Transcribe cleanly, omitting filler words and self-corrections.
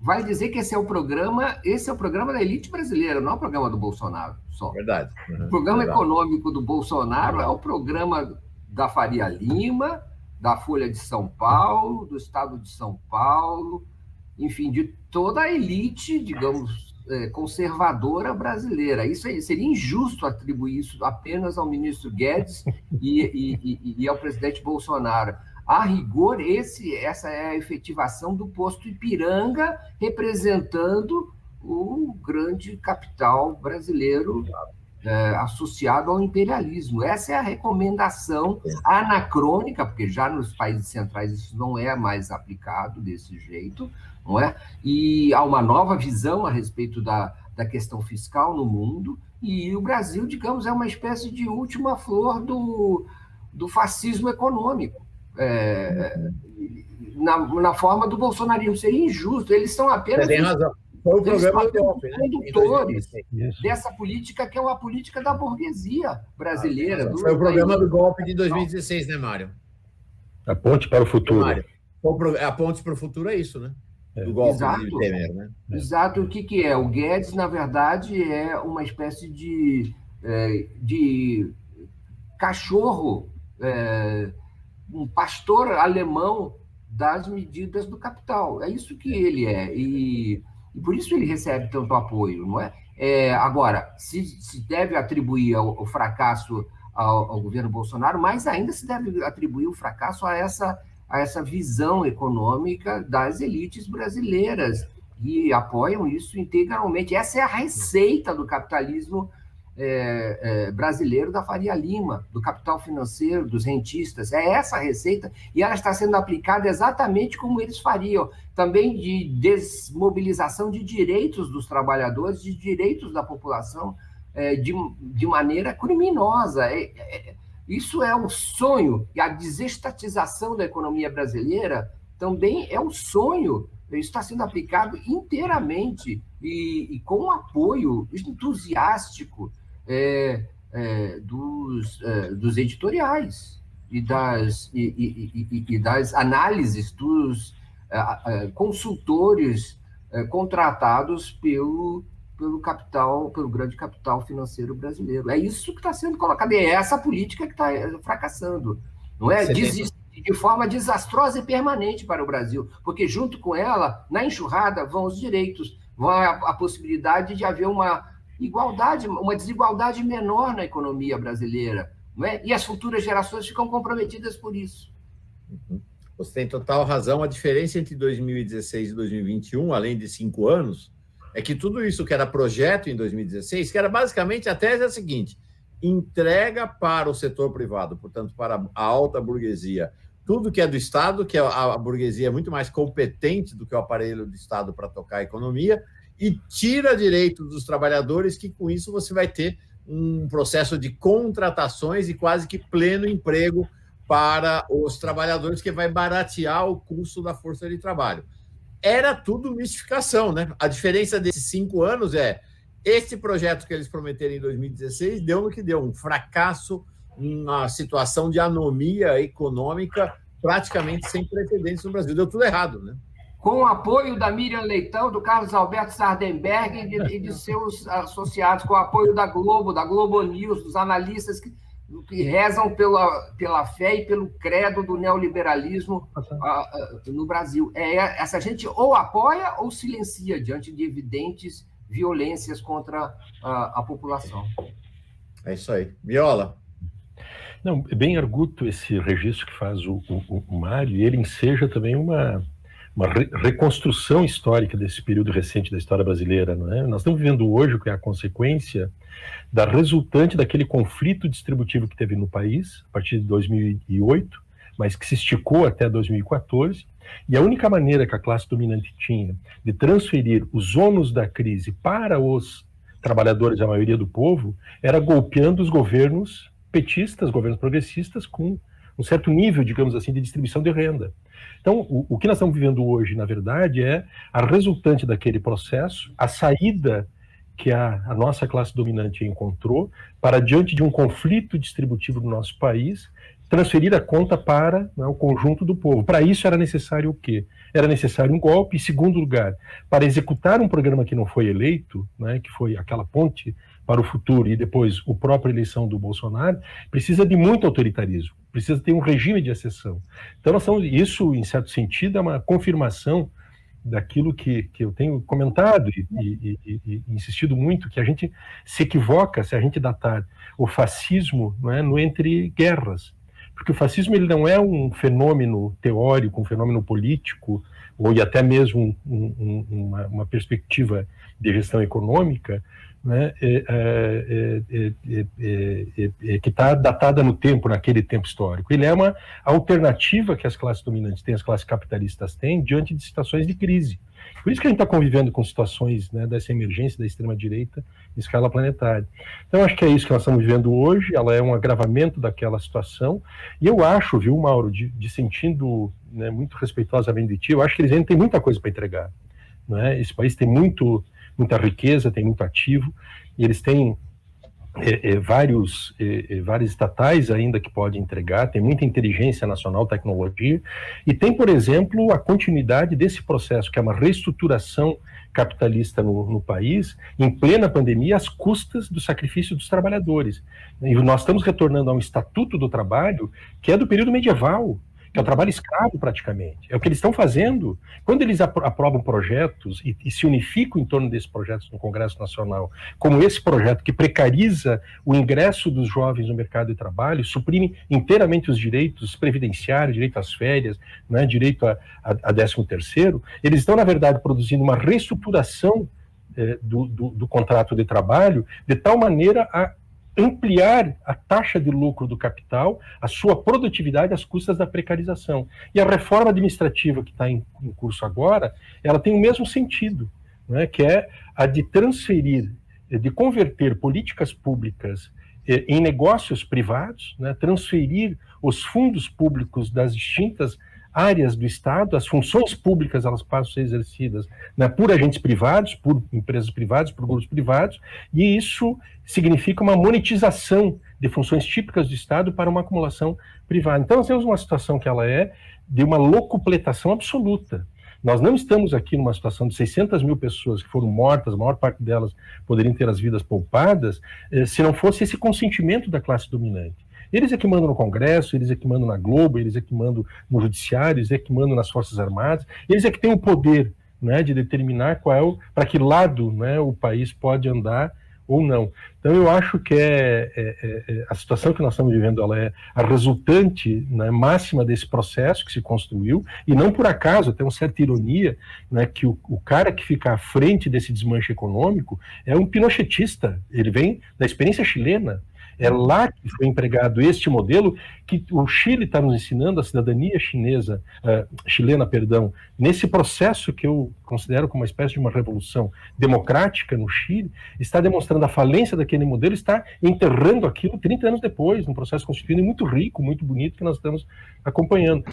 vai dizer que esse é o programa da elite brasileira, não é o programa do Bolsonaro só. Verdade. O programa econômico do Bolsonaro é o programa da Faria Lima, da Folha de São Paulo, do Estado de São Paulo, enfim, de toda a elite, digamos, conservadora brasileira. Isso seria injusto atribuir isso apenas ao ministro Guedes e ao presidente Bolsonaro. A rigor, essa é a efetivação do posto Ipiranga, representando o grande capital brasileiro associado ao imperialismo. Essa é a recomendação anacrônica, porque já nos países centrais isso não é mais aplicado desse jeito, não é? E há uma nova visão a respeito da questão fiscal no mundo, e o Brasil, digamos, é uma espécie de última flor do fascismo econômico. Na forma do bolsonarismo. Seria injusto, eles são apenas... Você tem razão. Foi o programa do golpe, condutores dessa política, que é uma política da burguesia brasileira. Foi o programa do golpe de 2016, né, Mário? A ponte para o futuro. Mário, a ponte para o futuro é isso, né? Do golpe de Temer, né? Exato. O que é? O Guedes, na verdade, é uma espécie de cachorro, um pastor alemão das medidas do capital. É isso que ele é. E por isso ele recebe tanto apoio, não é? Agora, se deve atribuir o fracasso ao governo Bolsonaro, mas ainda se deve atribuir o fracasso a essa visão econômica das elites brasileiras, que apoiam isso integralmente. Essa é a receita do capitalismo brasileiro da Faria Lima, do capital financeiro, dos rentistas. É essa a receita, e ela está sendo aplicada exatamente como eles fariam, também de desmobilização de direitos dos trabalhadores, de direitos da população, de maneira criminosa. Isso é um sonho, e a desestatização da economia brasileira também é um sonho. Isso está sendo aplicado inteiramente e com o apoio entusiástico dos editoriais e das análises dos consultores contratados pelo grande capital financeiro brasileiro. É isso que está sendo colocado, e é essa política que está fracassando, não é? De forma desastrosa e permanente para o Brasil, porque junto com ela, na enxurrada, vão os direitos, vão a possibilidade de haver uma igualdade, uma desigualdade menor na economia brasileira, não é? E as futuras gerações ficam comprometidas por isso. Você tem total razão. A diferença entre 2016 e 2021, além de 5 anos, é que tudo isso que era projeto em 2016, que era basicamente a tese é a seguinte: entrega para o setor privado, portanto, para a alta burguesia, tudo que é do Estado, que a burguesia é muito mais competente do que o aparelho do Estado para tocar a economia, e tira direitos dos trabalhadores, que com isso você vai ter um processo de contratações e quase que pleno emprego para os trabalhadores, que vai baratear o custo da força de trabalho. Era tudo mistificação, né? A diferença desses 5 anos é: esse projeto que eles prometeram em 2016 deu no que deu, um fracasso, uma situação de anomia econômica praticamente sem precedentes no Brasil. Deu tudo errado, né? Com o apoio da Miriam Leitão, do Carlos Alberto Sardenberg e de seus associados, com o apoio da Globo News, dos analistas que rezam pela fé e pelo credo do neoliberalismo no Brasil. Essa gente ou apoia ou silencia diante de evidentes violências contra a população. É isso aí. Viola. Não, é bem arguto esse registro que faz o Mário, e ele enseja também uma reconstrução histórica desse período recente da história brasileira, não é? Nós estamos vivendo hoje o que é a consequência da resultante daquele conflito distributivo que teve no país, a partir de 2008, mas que se esticou até 2014, e a única maneira que a classe dominante tinha de transferir os ônus da crise para os trabalhadores, a maioria do povo, era golpeando os governos petistas, governos progressistas, com um certo nível, digamos assim, de distribuição de renda. Então, o que nós estamos vivendo hoje, na verdade, é a resultante daquele processo, a saída que a nossa classe dominante encontrou para, diante de um conflito distributivo no nosso país, transferir a conta para, né, o conjunto do povo. Para isso era necessário o quê? Era necessário um golpe. Em segundo lugar, para executar um programa que não foi eleito, né, que foi aquela ponte para o futuro e depois a própria eleição do Bolsonaro, precisa de muito autoritarismo, precisa ter um regime de exceção. Então, isso, em certo sentido, é uma confirmação daquilo que eu tenho comentado e insistido muito, que a gente se equivoca se a gente datar o fascismo, não é, no entre guerras. Porque o fascismo ele não é um fenômeno teórico, um fenômeno político, ou até mesmo uma perspectiva de gestão econômica, né, que está datada no tempo, naquele tempo histórico. Ele é uma alternativa que as classes dominantes têm, as classes capitalistas têm, diante de situações de crise. Por isso que a gente está convivendo com situações, né, dessa emergência da extrema-direita em escala planetária. Então, acho que é isso que nós estamos vivendo hoje, ela é um agravamento daquela situação, e eu acho, viu, Mauro, sentindo, né, muito respeitosamente de ti, eu acho que eles ainda têm muita coisa para entregar. Né? Esse país tem muita riqueza, tem muito ativo, e eles têm vários estatais ainda que podem entregar, tem muita inteligência nacional, tecnologia, e tem, por exemplo, a continuidade desse processo, que é uma reestruturação capitalista no país, em plena pandemia, às custas do sacrifício dos trabalhadores. E nós estamos retornando a um estatuto do trabalho que é do período medieval, que é o trabalho escravo praticamente. É o que eles estão fazendo. Quando eles aprovam projetos e se unificam em torno desses projetos no Congresso Nacional, como esse projeto que precariza o ingresso dos jovens no mercado de trabalho, suprime inteiramente os direitos previdenciários, direito às férias, né, direito a 13º, eles estão, na verdade, produzindo uma reestruturação do contrato de trabalho de tal maneira a ampliar a taxa de lucro do capital, a sua produtividade às custas da precarização. E a reforma administrativa que está em curso agora, ela tem o mesmo sentido, né, que é a de transferir, de converter políticas públicas em negócios privados, né, transferir os fundos públicos das distintas áreas do Estado, as funções públicas elas passam a ser exercidas, né, por agentes privados, por empresas privadas, por grupos privados, e isso significa uma monetização de funções típicas do Estado para uma acumulação privada. Então nós temos uma situação que ela é de uma locupletação absoluta. Nós não estamos aqui numa situação de 600 mil pessoas que foram mortas, a maior parte delas poderiam ter as vidas poupadas, se não fosse esse consentimento da classe dominante. Eles é que mandam no Congresso, eles é que mandam na Globo, eles é que mandam no Judiciário, eles é que mandam nas Forças Armadas, eles é que têm o poder, né, de determinar para que lado, né, o país pode andar ou não. Então eu acho que a situação que nós estamos vivendo, ela é a resultante, né, máxima desse processo que se construiu, e não por acaso, tem uma certa ironia, né, que o cara que fica à frente desse desmanche econômico é um pinochetista, ele vem da experiência chilena. É lá que foi empregado este modelo que o Chile está nos ensinando, a cidadania chilena, nesse processo que eu considero como uma espécie de uma revolução democrática no Chile, está demonstrando a falência daquele modelo, está enterrando aquilo 30 anos depois, num processo constituído muito rico, muito bonito, que nós estamos acompanhando.